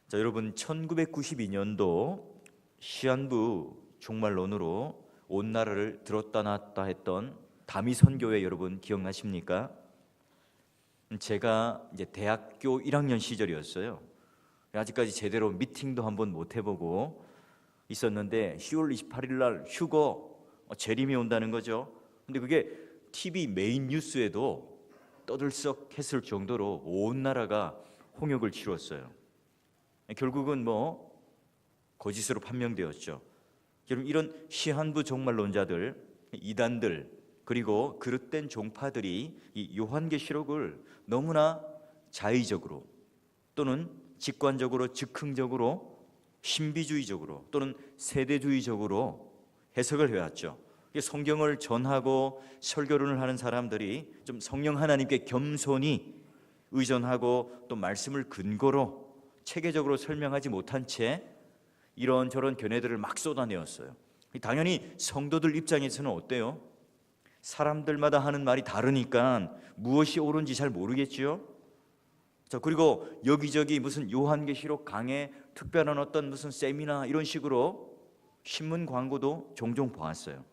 자, 여러분 1992년도 시한부 종말론으로 온 나라를 들었다 놨다 했던 다미선교회 여러분 기억나십니까? 제가 이제 대학교 1학년 시절이었어요. 아직까지 제대로 미팅도 한번 못 해보고 있었는데 10월 28일 날 휴거 재림이 온다는 거죠. 근데 그게 TV 메인 뉴스에도 떠들썩했을 정도로 온 나라가 홍역을 치렀어요. 결국은 거짓으로 판명되었죠. 여러분, 이런 시한부 종말론자들, 이단들, 그리고 그릇된 종파들이 이 요한계시록을 너무나 자의적으로 또는 직관적으로, 즉흥적으로, 신비주의적으로 또는 세대주의적으로 해석을 해왔죠. 성경을 전하고 설교를 하는 사람들이 좀 성령 하나님께 겸손히 의존하고 또 말씀을 근거로 체계적으로 설명하지 못한 채 이런저런 견해들을 막 쏟아내었어요. 당연히 성도들 입장에서는 어때요? 사람들마다 하는 말이 다르니까 무엇이 옳은지 잘 모르겠지요. 자, 그리고 여기저기 무슨 요한계시록 강해, 특별한 어떤 무슨 세미나 이런 식으로 신문 광고도 종종 보았어요.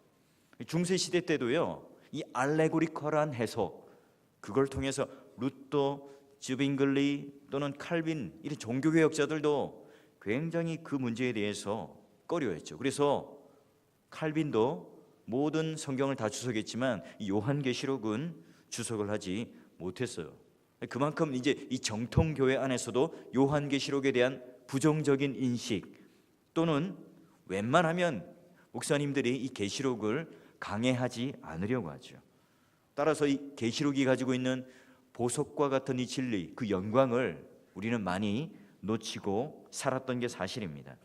중세 시대 때도요, 이 알레고리컬한 해석, 그걸 통해서 루터, 즈빙글리 또는 칼빈 이런 종교개혁자들도 굉장히 그 문제에 대해서 꺼려했죠. 그래서 칼빈도 모든 성경을 다 주석했지만 이 요한계시록은 주석을 하지 못했어요. 그만큼 이제 이 정통교회 안에서도 요한계시록에 대한 부정적인 인식 또는 웬만하면 목사님들이 이 계시록을 강해하지 않으려고 하죠. 따라서 이 계시록이 가지고 있는 보석과 같은 이 진리, 그 영광을 우리는 많이 놓치고 살았던 게 사실입니다.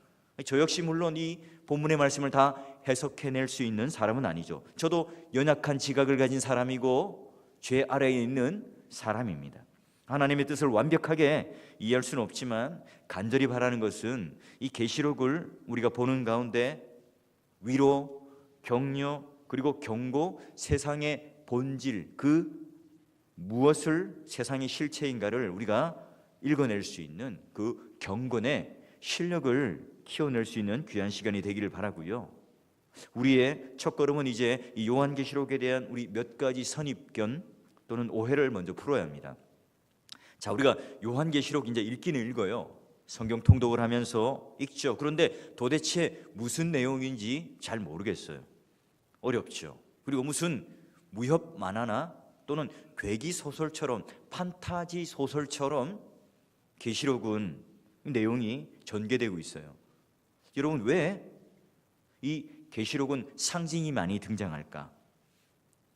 저 역시 물론 이 본문의 말씀을 다 해석해낼 수 있는 사람은 아니죠. 저도 연약한 지각을 가진 사람이고 죄 아래에 있는 사람입니다. 하나님의 뜻을 완벽하게 이해할 수는 없지만 간절히 바라는 것은 이 계시록을 우리가 보는 가운데 위로, 격려, 그리고 경고, 세상의 본질, 그 무엇을 세상의 실체인가를 우리가 읽어낼 수 있는 그 경건의 실력을 키워낼 수 있는 귀한 시간이 되기를 바라고요. 우리의 첫걸음은 이제 이 요한계시록에 대한 우리 몇 가지 선입견 또는 오해를 먼저 풀어야 합니다. 자, 우리가 요한계시록 이제 읽기는 읽어요. 성경 통독을 하면서 읽죠. 그런데 도대체 무슨 내용인지 잘 모르겠어요. 어렵죠. 그리고 무슨 무협 만화나 또는 괴기 소설처럼, 판타지 소설처럼 계시록은 내용이 전개되고 있어요. 여러분, 왜 이 계시록은 상징이 많이 등장할까?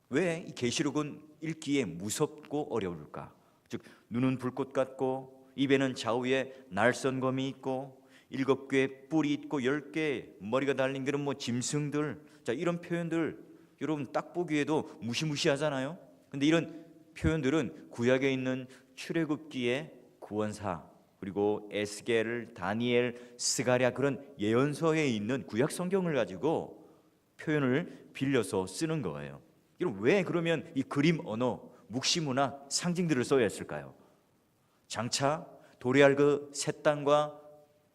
왜 이 계시록은 읽기에 무섭고 어려울까? 즉, 눈은 불꽃 같고 입에는 좌우에 날선검이 있고 7개의 뿔이 있고 10개의 머리가 달린 그런 짐승들, 자, 이런 표현들 여러분 딱 보기에도 무시무시하잖아요. 근데 이런 표현들은 구약에 있는 출애굽기의 구원사, 그리고 에스겔, 다니엘, 스가랴 그런 예언서에 있는 구약 성경을 가지고 표현을 빌려서 쓰는 거예요. 여러분, 왜 그러면 이 그림 언어, 묵시문화, 상징들을 써야 했을까요? 장차 도래할 그 새 땅과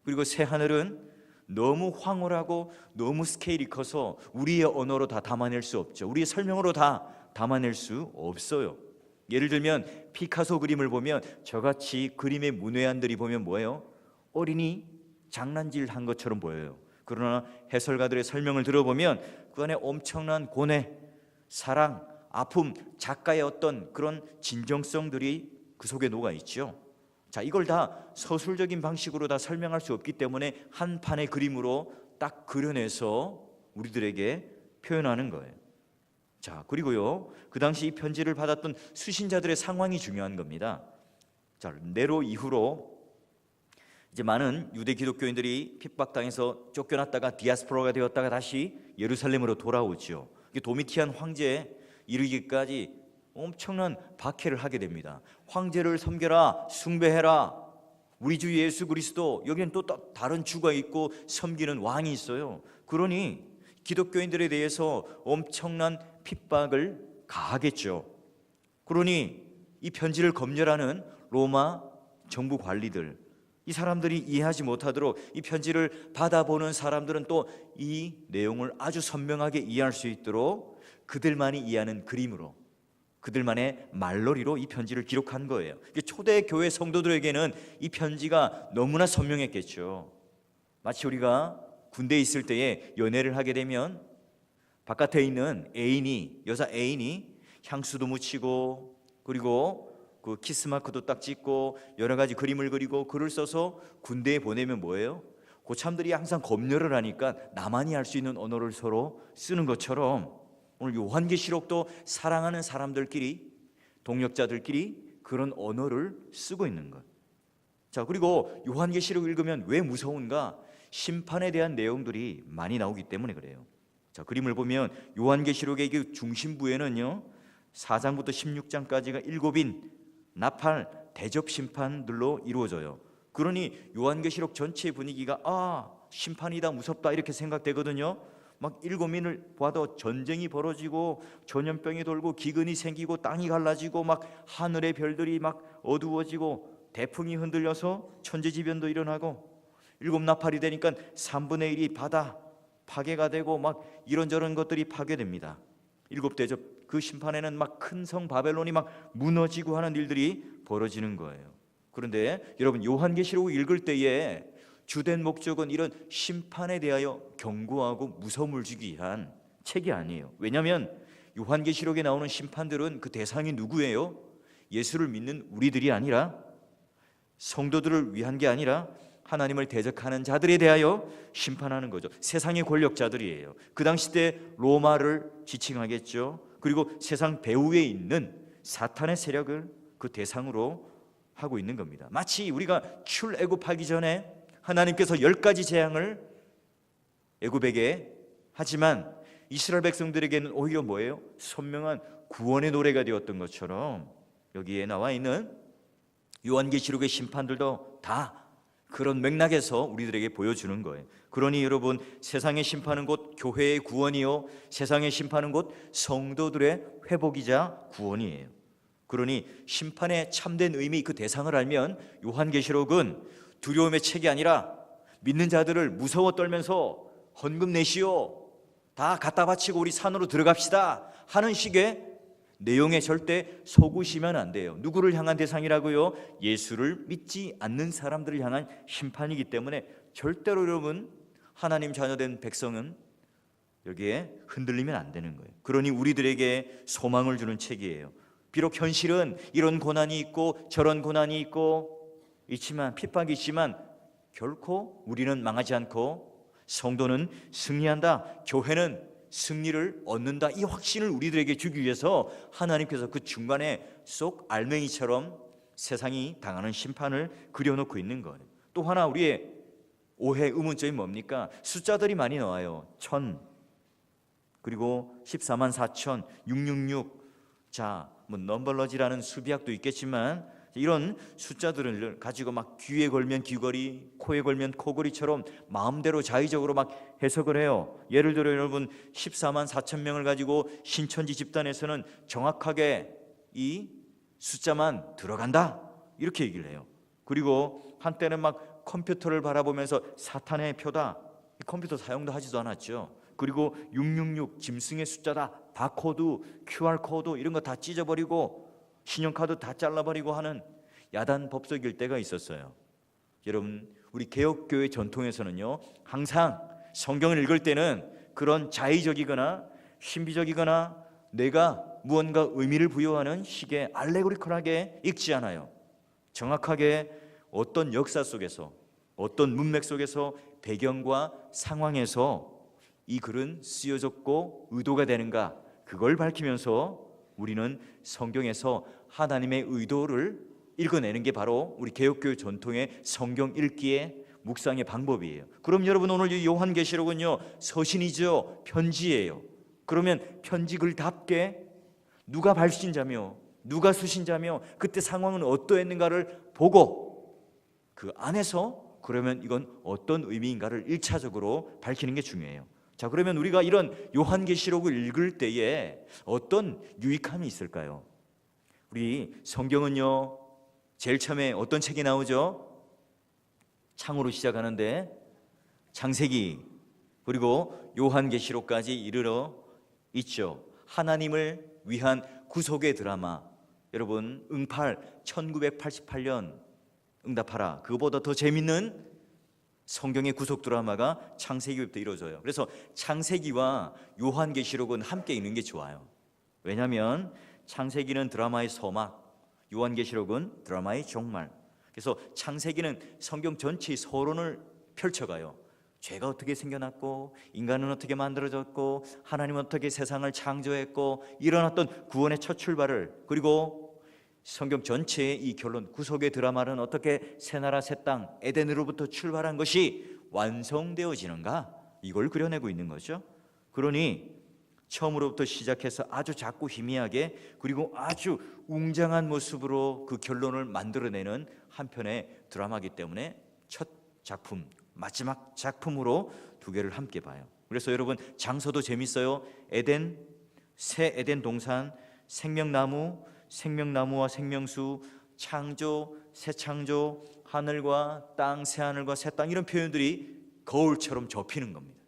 그리고 새 하늘은 너무 황홀하고 너무 스케일이 커서 우리의 언어로 다 담아낼 수 없죠. 우리의 설명으로 다 담아낼 수 없어요. 예를 들면 피카소 그림을 보면 저같이 그림의 문외한들이 보면 뭐예요? 어린이 장난질 한 것처럼 보여요. 그러나 해설가들의 설명을 들어보면 그 안에 엄청난 고뇌, 사랑, 아픔, 작가의 어떤 그런 진정성들이 그 속에 녹아 있죠. 자, 이걸 다 서술적인 방식으로 다 설명할 수 없기 때문에 한 판의 그림으로 딱 그려내서 우리들에게 표현하는 거예요. 자, 그리고요, 그 당시 이 편지를 받았던 수신자들의 상황이 중요한 겁니다. 자, 네로 이후로 이제 많은 유대 기독교인들이 핍박당해서 쫓겨났다가 디아스포라가 되었다가 다시 예루살렘으로 돌아오죠. 도미티안 황제에 이르기까지 엄청난 박해를 하게 됩니다. 황제를 섬겨라, 숭배해라. 우리 주 예수 그리스도, 여기는 또 다른 주가 있고 섬기는 왕이 있어요. 그러니 기독교인들에 대해서 엄청난 핍박을 가하겠죠. 그러니 이 편지를 검열하는 로마 정부 관리들, 이 사람들이 이해하지 못하도록 이 편지를 받아보는 사람들은 또 이 내용을 아주 선명하게 이해할 수 있도록 그들만이 이해하는 그림으로, 그들만의 말놀이로 이 편지를 기록한 거예요. 초대 교회 성도들에게는 이 편지가 너무나 선명했겠죠. 마치 우리가 군대에 있을 때에 연애를 하게 되면 바깥에 있는 여자 애인이 향수도 묻히고, 그리고 그 키스마크도 딱 찍고 여러 가지 그림을 그리고 글을 써서 군대에 보내면 뭐예요? 고참들이 항상 검열을 하니까 나만이 할 수 있는 언어를 서로 쓰는 것처럼 오늘 요한계시록도 사랑하는 사람들끼리, 동역자들끼리 그런 언어를 쓰고 있는 것. 자, 그리고 요한계시록 읽으면 왜 무서운가? 심판에 대한 내용들이 많이 나오기 때문에 그래요. 자, 그림을 보면 요한계시록의 그 중심부에는요 4장부터 16장까지가 7인 나팔 대접 심판들로 이루어져요. 그러니 요한계시록 전체의 분위기가 심판이다, 무섭다 이렇게 생각되거든요. 막 7인을 봐도 전쟁이 벌어지고 전염병이 돌고 기근이 생기고 땅이 갈라지고 막 하늘의 별들이 막 어두워지고 대풍이 흔들려서 천재지변도 일어나고 7 나팔이 되니까 3분의 1이 바다 파괴가 되고 막 이런저런 것들이 파괴됩니다. 7 대접 그 심판에는 막 큰 성 바벨론이 막 무너지고 하는 일들이 벌어지는 거예요. 그런데 여러분 요한계시록을 읽을 때에 주된 목적은 이런 심판에 대하여 경고하고 무서움을 주기 위한 책이 아니에요. 왜냐하면 요한계시록에 나오는 심판들은 그 대상이 누구예요? 예수를 믿는 우리들이 아니라, 성도들을 위한 게 아니라 하나님을 대적하는 자들에 대하여 심판하는 거죠. 세상의 권력자들이에요. 그 당시 때 로마를 지칭하겠죠. 그리고 세상 배후에 있는 사탄의 세력을 그 대상으로 하고 있는 겁니다. 마치 우리가 출애굽하기 전에 하나님께서 10가지 재앙을 애굽에게 하지만 이스라엘 백성들에게는 오히려 뭐예요? 선명한 구원의 노래가 되었던 것처럼 여기에 나와 있는 요한계시록의 심판들도 다 그런 맥락에서 우리들에게 보여주는 거예요. 그러니 여러분, 세상의 심판은 곧 교회의 구원이요, 세상의 심판은 곧 성도들의 회복이자 구원이에요. 그러니 심판의 참된 의미, 그 대상을 알면 요한계시록은 두려움의 책이 아니라 믿는 자들을 무서워 떨면서 헌금 내시오, 다 갖다 바치고 우리 산으로 들어갑시다 하는 식의 내용에 절대 속으시면 안 돼요. 누구를 향한 대상이라고요? 예수를 믿지 않는 사람들을 향한 심판이기 때문에 절대로 여러분, 하나님 자녀된 백성은 여기에 흔들리면 안 되는 거예요. 그러니 우리들에게 소망을 주는 책이에요. 비록 현실은 이런 고난이 있고 저런 고난이 있지만, 핍박이 있지만 결코 우리는 망하지 않고 성도는 승리한다, 교회는 승리를 얻는다, 이 확신을 우리들에게 주기 위해서 하나님께서 그 중간에 쏙 알맹이처럼 세상이 당하는 심판을 그려놓고 있는 거예요. 또 하나 우리의 오해, 의문점이 뭡니까? 숫자들이 많이 나와요. 1000, 그리고 14만 4천, 666. 자, 뭐 넘버러지라는 수비학도 있겠지만 이런 숫자들을 가지고 막 귀에 걸면 귀걸이, 코에 걸면 코걸이처럼 마음대로 자의적으로 막 해석을 해요. 예를 들어 여러분, 14만 4천 명을 가지고 신천지 집단에서는 정확하게 이 숫자만 들어간다 이렇게 얘기를 해요. 그리고 한때는 막 컴퓨터를 바라보면서 사탄의 표다, 컴퓨터 사용도 하지도 않았죠. 그리고 666 짐승의 숫자다, 바코드, QR코드 이런 거 다 찢어버리고 신용카드 다 잘라버리고 하는 야단 법석일 때가 있었어요. 여러분, 우리 개혁교회 전통에서는요, 항상 성경을 읽을 때는 그런 자의적이거나 신비적이거나 내가 무언가 의미를 부여하는 식의 알레고리컬하게 읽지 않아요. 정확하게 어떤 역사 속에서, 어떤 문맥 속에서, 배경과 상황에서 이 글은 쓰여졌고 의도가 되는가, 그걸 밝히면서 우리는 성경에서 하나님의 의도를 읽어내는 게 바로 우리 개혁교회 전통의 성경 읽기의 묵상의 방법이에요. 그럼 여러분, 오늘 이 요한계시록은요, 서신이죠, 편지예요. 그러면 편지 글답게 누가 발신자며 누가 수신자며 그때 상황은 어떠했는가를 보고 그 안에서 그러면 이건 어떤 의미인가를 1차적으로 밝히는 게 중요해요. 자, 그러면 우리가 이런 요한계시록을 읽을 때에 어떤 유익함이 있을까요? 우리 성경은요, 제일 처음에 어떤 책이 나오죠? 창으로 시작하는데 창세기 그리고 요한계시록까지 이르러 있죠. 하나님을 위한 구속의 드라마. 여러분 응팔 1988년 응답하라, 그거보다 더 재밌는 성경의 구속 드라마가 창세기부터 이루어져요. 그래서 창세기와 요한계시록은 함께 읽는 게 좋아요. 왜냐하면 창세기는 드라마의 서막, 요한계시록은 드라마의 종말. 그래서 창세기는 성경 전체의 서론을 펼쳐가요. 죄가 어떻게 생겨났고, 인간은 어떻게 만들어졌고, 하나님은 어떻게 세상을 창조했고, 일어났던 구원의 첫 출발을, 그리고 성경 전체의 이 결론, 구속의 드라마는 어떻게 새나라 새땅 에덴으로부터 출발한 것이 완성되어지는가, 이걸 그려내고 있는 거죠. 그러니 처음으로부터 시작해서 아주 작고 희미하게, 그리고 아주 웅장한 모습으로 그 결론을 만들어내는 한 편의 드라마이기 때문에 첫 작품, 마지막 작품으로 두 개를 함께 봐요. 그래서 여러분 장소도 재밌어요. 에덴, 새 에덴 동산, 생명나무, 생명나무와 생명수, 창조, 새 창조, 하늘과 땅, 새 하늘과 새 땅, 이런 표현들이 거울처럼 접히는 겁니다.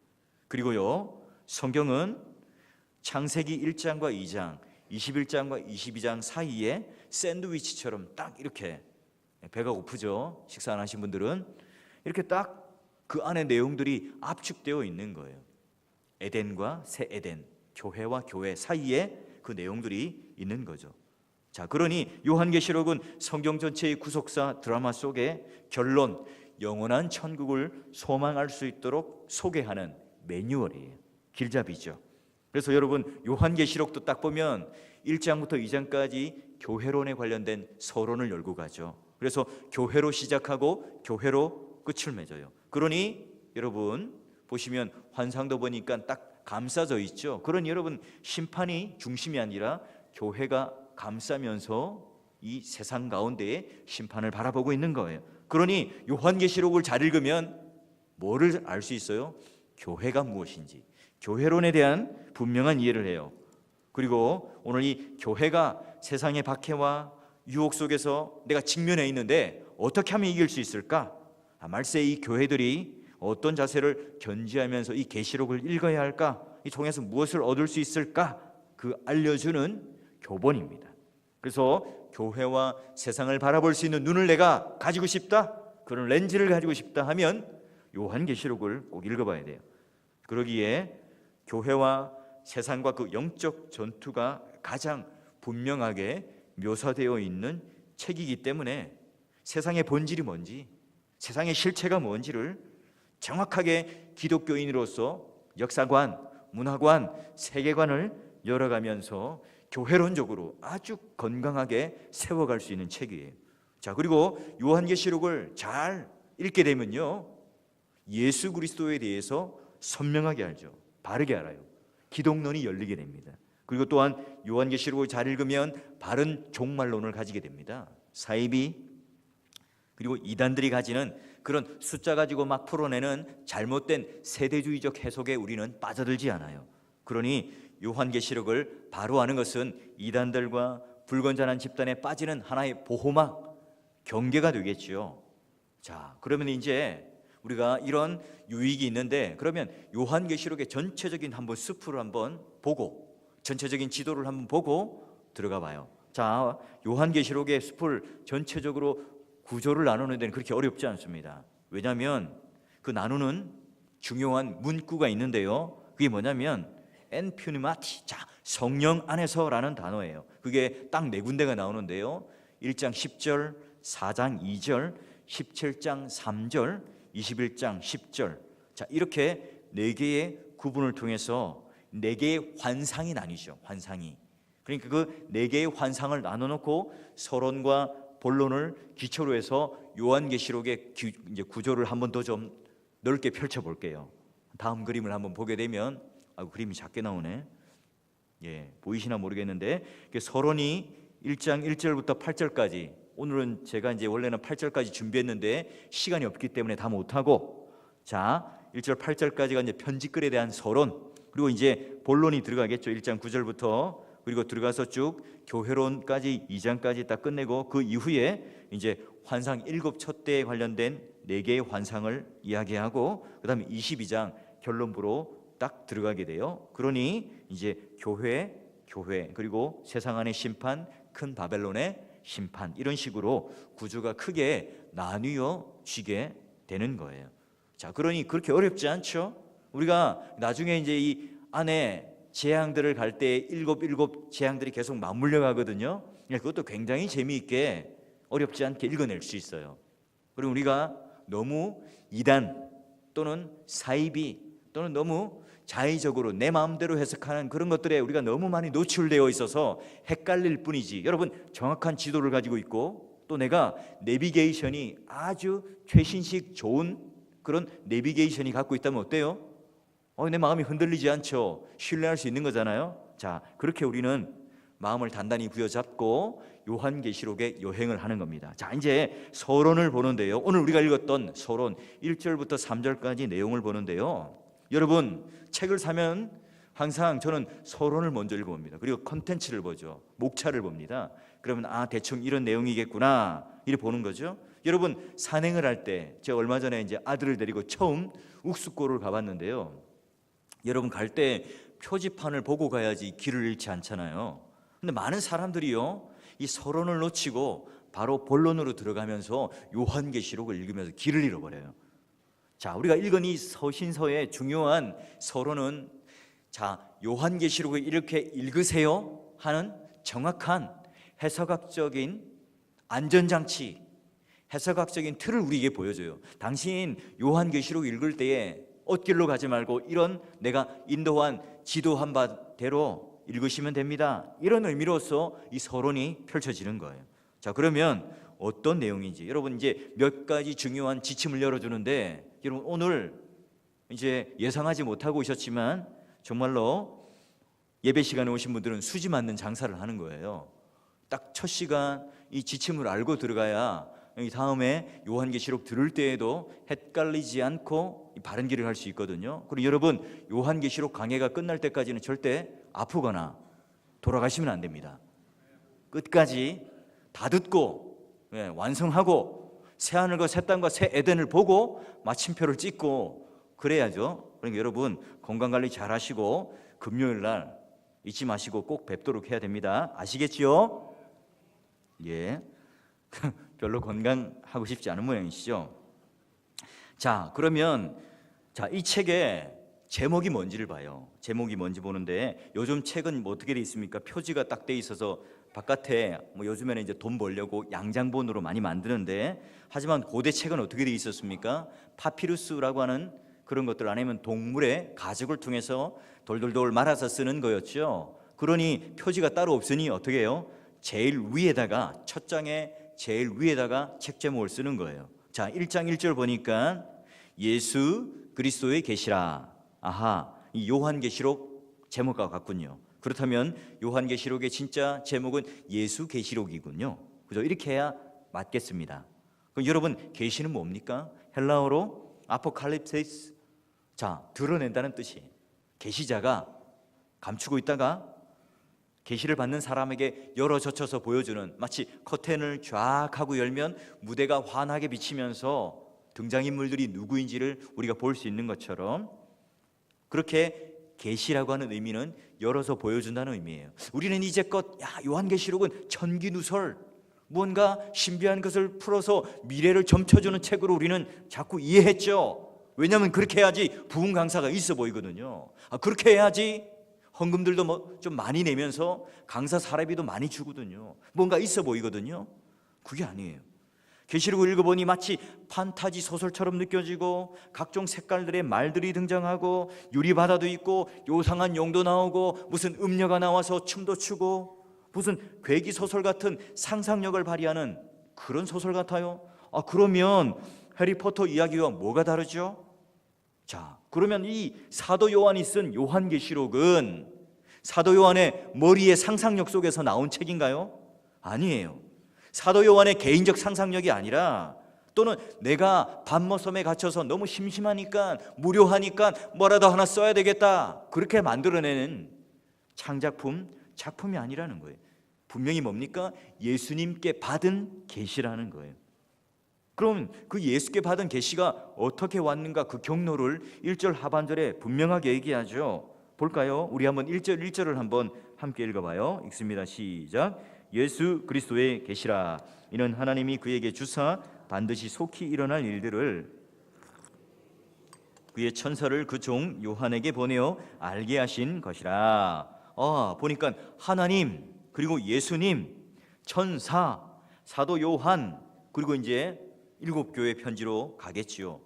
그리고요, 성경은 창세기 1장과 2장, 21장과 22장 사이에 샌드위치처럼 딱 이렇게, 배가 고프죠? 식사 안 하신 분들은 이렇게 딱 그 안에 내용들이 압축되어 있는 거예요. 에덴과 새 에덴, 교회와 교회 사이에 그 내용들이 있는 거죠. 자, 그러니 요한계시록은 성경 전체의 구속사 드라마 속에 결론, 영원한 천국을 소망할 수 있도록 소개하는 매뉴얼이에요. 길잡이죠. 그래서 여러분 요한계시록도 딱 보면 1장부터 2장까지 교회론에 관련된 서론을 열고 가죠. 그래서 교회로 시작하고 교회로 끝을 맺어요. 그러니 여러분 보시면 환상도 보니까 딱 감싸져 있죠. 그러니 여러분 심판이 중심이 아니라 교회가 감싸면서 이 세상 가운데에 심판을 바라보고 있는 거예요. 그러니 요한계시록을 잘 읽으면 뭐를 알 수 있어요? 교회가 무엇인지, 교회론에 대한 분명한 이해를 해요. 그리고 오늘 이 교회가 세상의 박해와 유혹 속에서 내가 직면해 있는데 어떻게 하면 이길 수 있을까? 말세 이 교회들이 어떤 자세를 견지하면서 이 계시록을 읽어야 할까? 이 통해서 무엇을 얻을 수 있을까? 그 알려주는 교본입니다. 그래서 교회와 세상을 바라볼 수 있는 눈을 내가 가지고 싶다, 그런 렌즈를 가지고 싶다 하면 요한계시록을 꼭 읽어봐야 돼요. 그러기에 교회와 세상과 그 영적 전투가 가장 분명하게 묘사되어 있는 책이기 때문에 세상의 본질이 뭔지, 세상의 실체가 뭔지를 정확하게 기독교인으로서 역사관, 문화관, 세계관을 열어가면서 교회론적으로 아주 건강하게 세워갈 수 있는 책이에요. 자, 그리고 요한계시록을 잘 읽게 되면요, 예수 그리스도에 대해서 선명하게 알죠. 바르게 알아요. 기독론이 열리게 됩니다. 그리고 또한 요한계시록을 잘 읽으면 바른 종말론을 가지게 됩니다. 사이비 그리고 이단들이 가지는 그런 숫자 가지고 막 풀어내는 잘못된 세대주의적 해석에 우리는 빠져들지 않아요. 그러니 요한계시록을 바로 아는 것은 이단들과 불건전한 집단에 빠지는 하나의 보호막, 경계가 되겠지요. 자, 그러면 이제 우리가 이런 유익이 있는데, 그러면 요한계시록의 전체적인 한번 스프를 한번 보고, 전체적인 지도를 한번 보고 들어가 봐요. 자, 요한계시록의 숲을 전체적으로 구조를 나누는 데는 그렇게 어렵지 않습니다. 왜냐하면 그 나누는 중요한 문구가 있는데요, 그게 뭐냐면 엔퓨니마티, 자, 성령 안에서라는 단어예요. 그게 딱 네 군데가 나오는데요, 1장 10절, 4장 2절, 17장 3절, 21장 10절. 자, 이렇게 네 개의 구분을 통해서 네 개의 환상이 나뉘죠. 환상이. 그러니까 그 네 개의 환상을 나눠놓고 서론과 본론을 기초로 해서 요한계시록의 이제 구조를 한번 더 좀 넓게 펼쳐볼게요. 다음 그림을 한번 보게 되면, 그림이 작게 나오네. 예, 보이시나 모르겠는데, 서론이 1장 1절부터 8절까지. 오늘은 제가 이제 원래는 8절까지 준비했는데 시간이 없기 때문에 다 못하고, 자, 1절 8절까지가 이제 편지글에 대한 서론, 그리고 이제 본론이 들어가겠죠. 1장 9절부터. 그리고 들어가서 쭉 교회론까지 2장까지 딱 끝내고, 그 이후에 이제 환상 7 촛대에 관련된 4개의 환상을 이야기하고 그다음에 22장 결론부로 딱 들어가게 돼요. 그러니 이제 교회 그리고 세상 안의 심판, 큰 바벨론의 심판, 이런 식으로 구조가 크게 나뉘어지게 되는 거예요. 자, 그러니 그렇게 어렵지 않죠? 우리가 나중에 이제 이 안에 재앙들을 갈 때 일곱 재앙들이 계속 맞물려 가거든요. 그것도 굉장히 재미있게 어렵지 않게 읽어낼 수 있어요. 그리고 우리가 너무 이단 또는 사이비 또는 너무 자의적으로 내 마음대로 해석하는 그런 것들에 우리가 너무 많이 노출되어 있어서 헷갈릴 뿐이지, 여러분 정확한 지도를 가지고 있고 또 내가 내비게이션이 아주 최신식 좋은 그런 내비게이션이 갖고 있다면 어때요? 내 마음이 흔들리지 않죠. 신뢰할 수 있는 거잖아요. 자, 그렇게 우리는 마음을 단단히 부여잡고 요한계시록의 여행을 하는 겁니다. 자, 이제 서론을 보는데요. 오늘 우리가 읽었던 서론 1절부터 3절까지 내용을 보는데요. 여러분 책을 사면 항상 저는 서론을 먼저 읽어봅니다. 그리고 컨텐츠를 보죠. 목차를 봅니다. 그러면 대충 이런 내용이겠구나 이렇게 보는 거죠. 여러분 산행을 할 때 제가 얼마 전에 이제 아들을 데리고 처음 욱수고를 가봤는데요. 여러분 갈 때 표지판을 보고 가야지 길을 잃지 않잖아요. 근데 많은 사람들이요, 이 서론을 놓치고 바로 본론으로 들어가면서 요한계시록을 읽으면서 길을 잃어버려요. 자, 우리가 읽은 이 서신서의 중요한 서론은, 자, 요한계시록을 이렇게 읽으세요 하는 정확한 해석학적인 안전장치, 해석학적인 틀을 우리에게 보여줘요. 당신 요한계시록 읽을 때에 엇길로 가지 말고 이런 내가 인도한 지도한 바대로 읽으시면 됩니다. 이런 의미로서 이 서론이 펼쳐지는 거예요. 자, 그러면 어떤 내용인지 여러분 이제 몇 가지 중요한 지침을 열어주는데, 여러분 오늘 이제 예상하지 못하고 오셨지만 정말로 예배 시간에 오신 분들은 수지 맞는 장사를 하는 거예요. 딱 첫 시간 이 지침을 알고 들어가야 이 다음에 요한계시록 들을 때에도 헷갈리지 않고 바른 길을 갈 수 있거든요. 그리고 여러분 요한계시록 강해가 끝날 때까지는 절대 아프거나 돌아가시면 안 됩니다. 끝까지 다 듣고 완성하고 새하늘과 새 땅과 새 에덴을 보고 마침표를 찍고 그래야죠. 그러니까 여러분 건강관리 잘 하시고 금요일 날 잊지 마시고 꼭 뵙도록 해야 됩니다. 아시겠지요? 예. 별로 건강하고 싶지 않은 모양이시죠? 자, 그러면 이 책의 제목이 뭔지를 봐요. 제목이 뭔지 보는데 요즘 책은 뭐 어떻게 돼 있습니까? 표지가 딱 돼 있어서 바깥에 뭐 요즘에는 이제 돈 벌려고 양장본으로 많이 만드는데, 하지만 고대 책은 어떻게 돼 있었습니까? 파피루스라고 하는 그런 것들, 아니면 동물의 가죽을 통해서 돌돌돌 말아서 쓰는 거였죠. 그러니 표지가 따로 없으니 어떻게 해요? 제일 위에다가, 첫 장에 제일 위에다가 책 제목을 쓰는 거예요. 자, 1장 1절 보니까 예수 그리스도의 계시라. 아하, 이 요한계시록 제목과 같군요. 그렇다면 요한계시록의 진짜 제목은 예수 계시록이군요. 그죠? 이렇게 해야 맞겠습니다. 그럼 여러분 계시는 뭡니까? 헬라어로 아포칼립시스. 자, 드러낸다는 뜻이, 계시자가 감추고 있다가 계시를 받는 사람에게 열어 젖혀서 보여주는, 마치 커튼을 쫙 하고 열면 무대가 환하게 비치면서 등장인물들이 누구인지를 우리가 볼 수 있는 것처럼, 그렇게 계시라고 하는 의미는 열어서 보여준다는 의미예요. 우리는 이제껏 요한계시록은 천기누설, 무언가 신비한 것을 풀어서 미래를 점쳐주는 책으로 우리는 자꾸 이해했죠. 왜냐하면 그렇게 해야지 부흥 강사가 있어 보이거든요. 그렇게 해야지 헌금들도 뭐 좀 많이 내면서 강사 사례비도 많이 주거든요. 뭔가 있어 보이거든요. 그게 아니에요. 계시록을 읽어보니 마치 판타지 소설처럼 느껴지고, 각종 색깔들의 말들이 등장하고, 유리바다도 있고, 요상한 용도 나오고, 무슨 음녀가 나와서 춤도 추고, 무슨 괴기 소설 같은 상상력을 발휘하는 그런 소설 같아요. 그러면 해리포터 이야기와 뭐가 다르죠? 자, 그러면 이 사도 요한이 쓴 요한계시록은 사도 요한의 머리의 상상력 속에서 나온 책인가요? 아니에요. 사도 요한의 개인적 상상력이 아니라, 또는 내가 밤머섬에 갇혀서 너무 심심하니까 무료하니까 뭐라도 하나 써야 되겠다 그렇게 만들어내는 작품이 아니라는 거예요. 분명히 뭡니까? 예수님께 받은 계시라는 거예요. 그럼 그 예수께 받은 계시가 어떻게 왔는가, 그 경로를 1절 하반절에 분명하게 얘기하죠. 볼까요? 우리 한번 1절 1절을 한번 함께 읽어봐요. 읽습니다. 시작. 예수 그리스도의 계시라. 이는 하나님이 그에게 주사 반드시 속히 일어날 일들을 그의 천사를 그 종 요한에게 보내어 알게 하신 것이라. 보니까 하나님, 그리고 예수님, 천사, 사도 요한, 그리고 이제 7교회 편지로 가겠지요.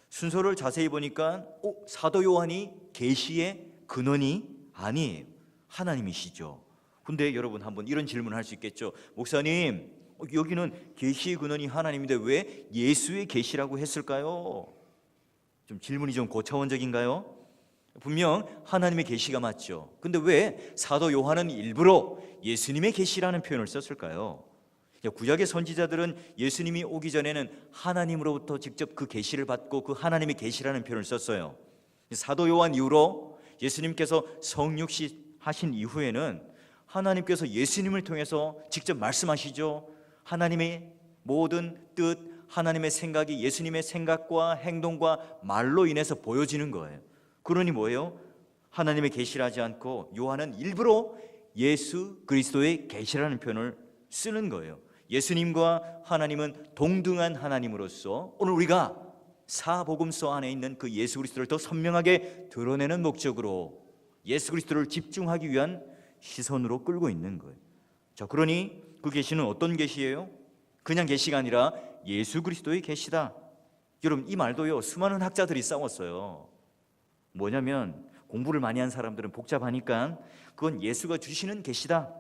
순서를 자세히 보니까 사도 요한이 계시의 근원이 아니에요. 하나님이시죠. 근데 여러분 한번 이런 질문을 할 수 있겠죠. 목사님, 여기는 계시의 근원이 하나님인데 왜 예수의 계시라고 했을까요? 좀 질문이 좀 고차원적인가요? 분명 하나님의 계시가 맞죠. 근데 왜 사도 요한은 일부러 예수님의 계시라는 표현을 썼을까요? 구약의 선지자들은 예수님이 오기 전에는 하나님으로부터 직접 그 계시를 받고 그 하나님의 계시라는 표현을 썼어요. 사도 요한 이후로 예수님께서 성육시 하신 이후에는 하나님께서 예수님을 통해서 직접 말씀하시죠. 하나님의 모든 뜻, 하나님의 생각이 예수님의 생각과 행동과 말로 인해서 보여지는 거예요. 그러니 뭐예요? 하나님의 계시를 하지 않고 요한은 일부러 예수 그리스도의 계시라는 표현을 쓰는 거예요. 예수님과 하나님은 동등한 하나님으로서 오늘 우리가 사복음서 안에 있는 그 예수 그리스도를 더 선명하게 드러내는 목적으로 예수 그리스도를 집중하기 위한 시선으로 끌고 있는 거예요. 자, 그러니 그 계시는 어떤 계시예요? 그냥 계시가 아니라 예수 그리스도의 계시다. 여러분, 이 말도요 수많은 학자들이 싸웠어요. 뭐냐면 공부를 많이 한 사람들은 복잡하니까 그건 예수가 주시는 계시다,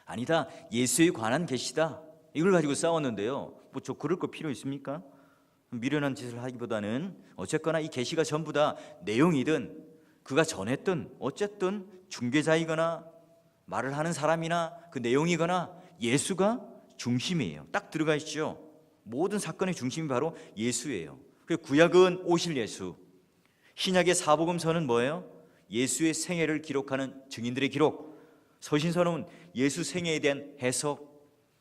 아니다, 예수에 관한 계시다, 이걸 가지고 싸웠는데요. 뭐 저 그럴 거 필요 있습니까? 미련한 짓을 하기보다는 어쨌거나 이 계시가 전부 다 내용이든 그가 전했든 어쨌든 중개자이거나 말을 하는 사람이나 그 내용이거나 예수가 중심이에요. 딱 들어가 있죠. 모든 사건의 중심이 바로 예수예요. 그리고 구약은 오실 예수, 신약의 사복음서는 뭐예요? 예수의 생애를 기록하는 증인들의 기록, 서신서는 예수 생애에 대한 해석,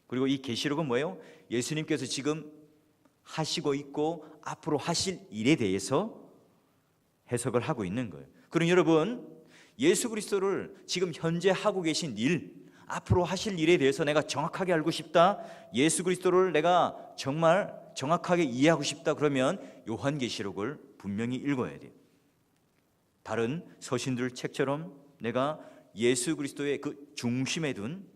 그리고 이 계시록은 뭐예요? 예수님께서 지금 하시고 있고 앞으로 하실 일에 대해서 해석을 하고 있는 거예요. 그럼 여러분, 예수 그리스도를 지금 현재 하고 계신 일, 앞으로 하실 일에 대해서 내가 정확하게 알고 싶다, 예수 그리스도를 내가 정말 정확하게 이해하고 싶다, 그러면 요한계시록을 분명히 읽어야 돼요. 다른 서신들 책처럼 내가 예수 그리스도의 그 중심에 둔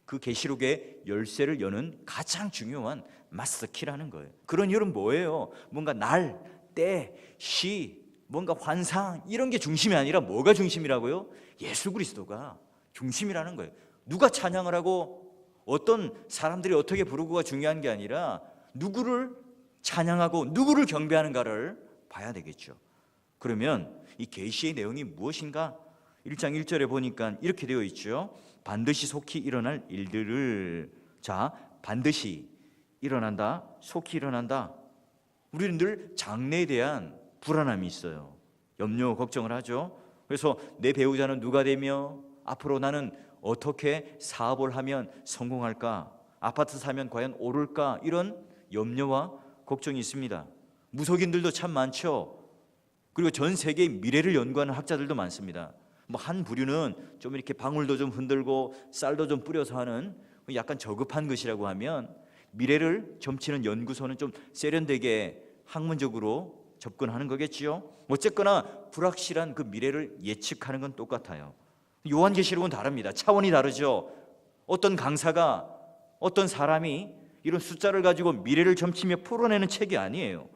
그 계시록의 열쇠를 여는 가장 중요한 마스터키라는 거예요. 그런 일은 뭐예요? 뭔가 날, 때, 시, 뭔가 환상, 이런 게 중심이 아니라 뭐가 중심이라고요? 예수 그리스도가 중심이라는 거예요. 누가 찬양을 하고 어떤 사람들이 어떻게 부르고가 중요한 게 아니라 누구를 찬양하고 누구를 경배하는가를 봐야 되겠죠. 그러면 이 계시의 내용이 무엇인가? 1장 1절에 보니까 이렇게 되어 있죠. 반드시 속히 일어날 일들을. 자, 반드시 일어난다, 속히 일어난다. 우리는 늘 장래에 대한 불안함이 있어요. 염려, 걱정을 하죠. 그래서 내 배우자는 누가 되며 앞으로 나는 어떻게 사업을 하면 성공할까, 아파트 사면 과연 오를까, 이런 염려와 걱정이 있습니다. 무속인들도 참 많죠. 그리고 전 세계의 미래를 연구하는 학자들도 많습니다. 뭐 한 부류는 좀 이렇게 방울도 좀 흔들고 쌀도 좀 뿌려서 하는 약간 저급한 것이라고 하면, 미래를 점치는 연구소는 좀 세련되게 학문적으로 접근하는 거겠지요. 어쨌거나 불확실한 그 미래를 예측하는 건 똑같아요. 요한계시록은 다릅니다. 차원이 다르죠. 어떤 강사가, 어떤 사람이 이런 숫자를 가지고 미래를 점치며 풀어내는 책이 아니에요.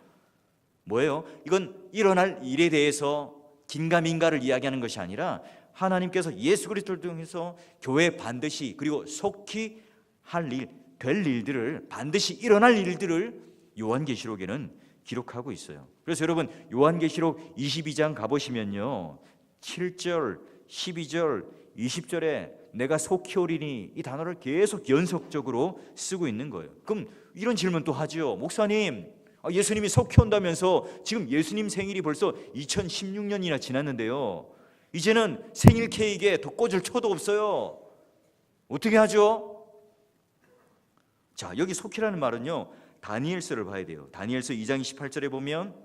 뭐예요? 이건 일어날 일에 대해서 긴가민가를 이야기하는 것이 아니라 하나님께서 예수 그리스도를 통해서 교회에 반드시, 그리고 속히 할 일, 될 일들을, 반드시 일어날 일들을 요한계시록에는 기록하고 있어요. 그래서 여러분, 요한계시록 22장 가보시면요, 7절, 12절, 20절에 내가 속히 오리니, 이 단어를 계속 연속적으로 쓰고 있는 거예요. 그럼 이런 질문 또 하죠. 목사님, 예수님이 속히 온다면서 지금 예수님 생일이 벌써 2016년이나 지났는데요, 이제는 생일 케이크에 더 꽂을 초도 없어요. 어떻게 하죠? 자, 여기 속히라는 말은요, 다니엘서를 봐야 돼요. 다니엘서 2장 28절에 보면,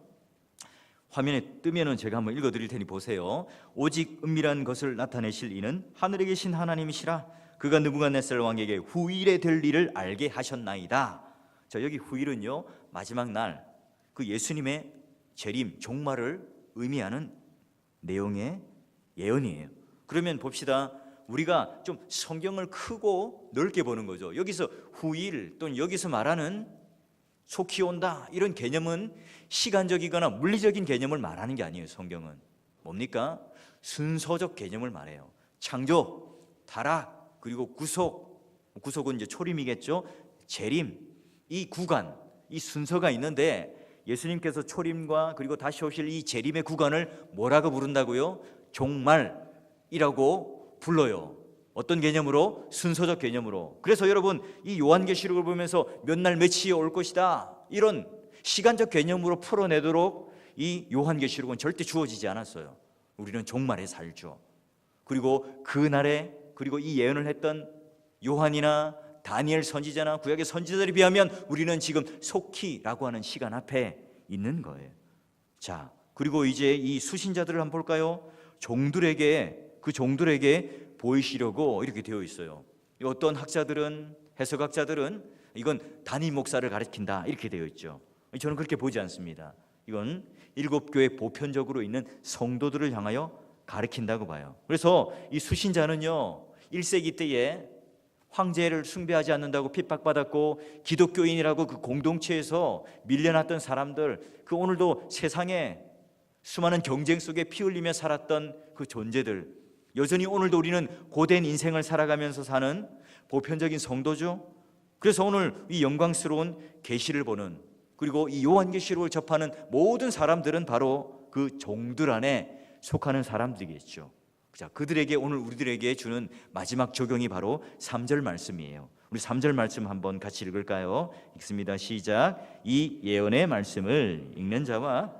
화면에 뜨면은 제가 한번 읽어드릴 테니 보세요. 오직 은밀한 것을 나타내실 이는 하늘에 계신 하나님이시라. 그가 느부갓네살 왕에게 후일에 될 일을 알게 하셨나이다. 자, 여기 후일은요, 마지막 날 그 예수님의 재림, 종말을 의미하는 내용의 예언이에요. 그러면 봅시다. 우리가 좀 성경을 크고 넓게 보는 거죠. 여기서 후일 또는 여기서 말하는 속히 온다, 이런 개념은 시간적이거나 물리적인 개념을 말하는 게 아니에요. 성경은 뭡니까? 순서적 개념을 말해요. 창조, 타락, 그리고 구속, 구속은 이제 초림이겠죠. 재림, 이 구간, 이 순서가 있는데 예수님께서 초림과 그리고 다시 오실 이 재림의 구간을 뭐라고 부른다고요? 종말이라고 불러요. 어떤 개념으로? 순서적 개념으로. 그래서 여러분, 이 요한계시록을 보면서 몇 날 며칠이 올 것이다, 이런 시간적 개념으로 풀어내도록 이 요한계시록은 절대 주어지지 않았어요. 우리는 종말에 살죠. 그리고 그날에, 그리고 이 예언을 했던 요한이나 다니엘 선지자나 구약의 선지자들에 비하면 우리는 지금 속히라고 하는 시간 앞에 있는 거예요. 자, 그리고 이제 이 수신자들을 한번 볼까요? 그 종들에게 보이시려고 이렇게 되어 있어요. 어떤 학자들은, 해석학자들은 이건 단임 목사를 가리킨다, 이렇게 되어 있죠. 저는 그렇게 보지 않습니다. 이건 7교회 보편적으로 있는 성도들을 향하여 가리킨다고 봐요. 그래서 이 수신자는요, 1세기 때에 황제를 숭배하지 않는다고 핍박받았고 기독교인이라고 그 공동체에서 밀려났던 사람들, 그 오늘도 세상에 수많은 경쟁 속에 피 흘리며 살았던 그 존재들, 여전히 오늘도 우리는 고된 인생을 살아가면서 사는 보편적인 성도죠. 그래서 오늘 이 영광스러운 계시를 보는, 그리고 이 요한계시록을 접하는 모든 사람들은 바로 그 종들 안에 속하는 사람들이겠죠. 자, 그들에게, 오늘 우리들에게 주는 마지막 적용이 바로 3절 말씀이에요. 우리 3절 말씀 한번 같이 읽을까요? 읽습니다. 시작. 이 예언의 말씀을 읽는 자와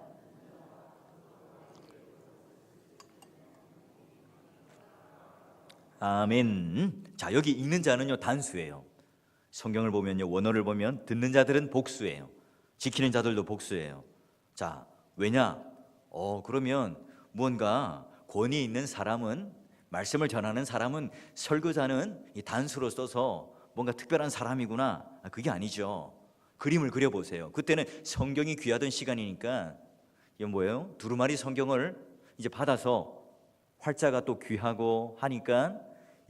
아멘. 자, 여기 읽는 자는요, 단수예요. 성경을 보면요, 원어를 보면 듣는 자들은 복수예요. 지키는 자들도 복수예요. 자, 왜냐? 그러면 무언가 권위 있는 사람은, 말씀을 전하는 사람은, 설교자는 이 단수로 써서 뭔가 특별한 사람이구나, 그게 아니죠. 그림을 그려보세요. 그때는 성경이 귀하던 시간이니까, 이게 뭐예요? 두루마리 성경을 이제 받아서, 활자가 또 귀하고 하니까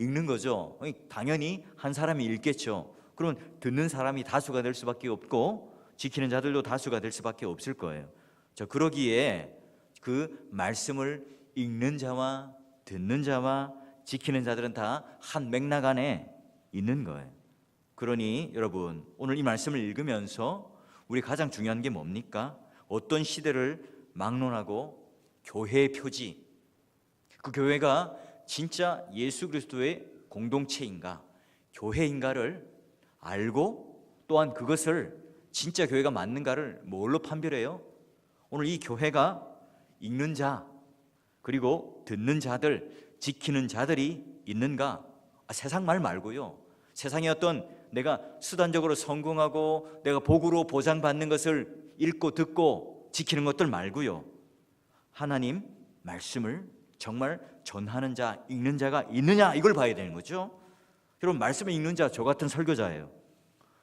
읽는 거죠. 당연히 한 사람이 읽겠죠. 그러면 듣는 사람이 다수가 될 수밖에 없고 지키는 자들도 다수가 될 수밖에 없을 거예요. 자, 그러기에 그 말씀을 읽는 자와 듣는 자와 지키는 자들은 다 한 맥락 안에 있는 거예요. 그러니 여러분, 오늘 이 말씀을 읽으면서 우리 가장 중요한 게 뭡니까? 어떤 시대를 막론하고 교회의 표지, 그 교회가 진짜 예수 그리스도의 공동체인가, 교회인가를 알고, 또한 그것을 진짜 교회가 맞는가를 뭘로 판별해요? 오늘 이 교회가 읽는 자, 그리고 듣는 자들, 지키는 자들이 있는가? 세상 말 말고요. 세상의 어떤 내가 수단적으로 성공하고 내가 복으로 보장받는 것을 읽고 듣고 지키는 것들 말고요. 하나님 말씀을 정말 전하는 자, 읽는 자가 있느냐, 이걸 봐야 되는 거죠. 여러분, 말씀을 읽는 자, 저 같은 설교자예요.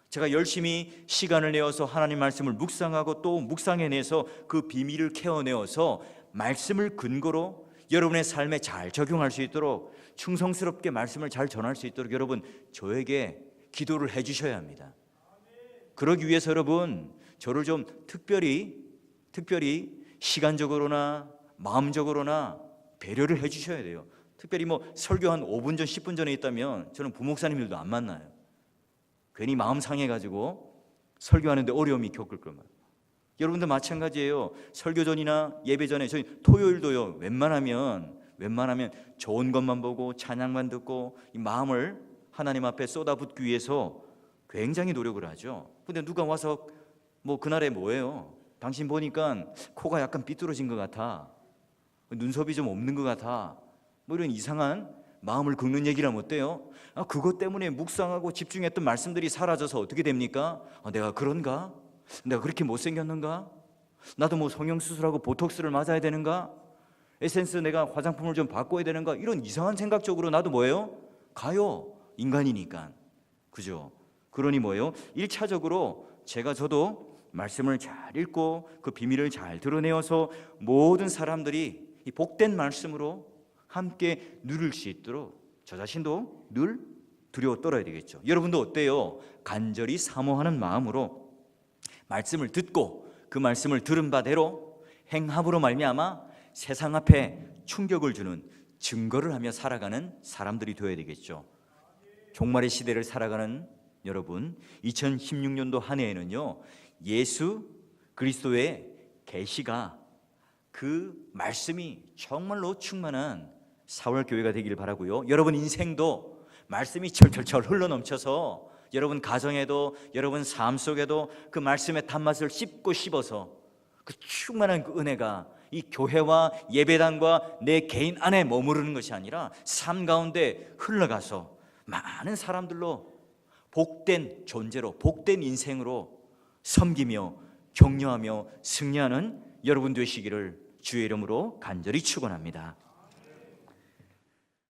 제가 열심히 시간을 내어서 하나님 말씀을 묵상하고 또 묵상해내서 그 비밀을 캐어내어서 말씀을 근거로 여러분의 삶에 잘 적용할 수 있도록, 충성스럽게 말씀을 잘 전할 수 있도록 여러분, 저에게 기도를 해주셔야 합니다. 그러기 위해서 여러분, 저를 좀 특별히 시간적으로나 마음적으로나 배려를 해주셔야 돼요. 특별히 뭐 설교 한 5분 전, 10분 전에 있다면 저는 부목사님들도 안 만나요. 괜히 마음 상해가지고 설교하는데 어려움이 겪을 거면. 여러분도 마찬가지예요. 설교 전이나 예배 전에, 저희 토요일도요, 웬만하면 좋은 것만 보고 찬양만 듣고 이 마음을 하나님 앞에 쏟아붓기 위해서 굉장히 노력을 하죠. 근데 누가 와서 뭐 그날에 뭐예요? 당신 보니까 코가 약간 삐뚤어진 것 같아, 눈썹이 좀 없는 것 같아, 뭐 이런 이상한 마음을 긁는 얘기를 하면 어때요? 그것 때문에 묵상하고 집중했던 말씀들이 사라져서 어떻게 됩니까? 내가 그런가? 내가 그렇게 못생겼는가? 나도 뭐 성형수술하고 보톡스를 맞아야 되는가? 에센스 내가 화장품을 좀 바꿔야 되는가? 이런 이상한 생각적으로 나도 뭐예요? 가요. 인간이니까. 그죠? 그러니 뭐예요? 1차적으로 저도 말씀을 잘 읽고 그 비밀을 잘 드러내어서 모든 사람들이 이 복된 말씀으로 함께 누릴 수 있도록 저 자신도 늘 두려워 떨어야 되겠죠. 여러분도 어때요? 간절히 사모하는 마음으로 말씀을 듣고 그 말씀을 들은 바대로 행함으로 말미암아 세상 앞에 충격을 주는 증거를 하며 살아가는 사람들이 되어야 되겠죠. 종말의 시대를 살아가는 여러분, 2016년도 한 해에는요, 예수 그리스도의 계시가 그 말씀이 정말로 충만한 4월 교회가 되기를 바라고요. 여러분 인생도 말씀이 철철철 흘러넘쳐서 여러분 가정에도 여러분 삶 속에도 그 말씀의 단맛을 씹고 씹어서 그 충만한 그 은혜가 이 교회와 예배당과 내 개인 안에 머무르는 것이 아니라 삶 가운데 흘러가서 많은 사람들로 복된 존재로 복된 인생으로 섬기며 격려하며 승리하는 여러분 되시기를 주의 이름으로 간절히 축원합니다.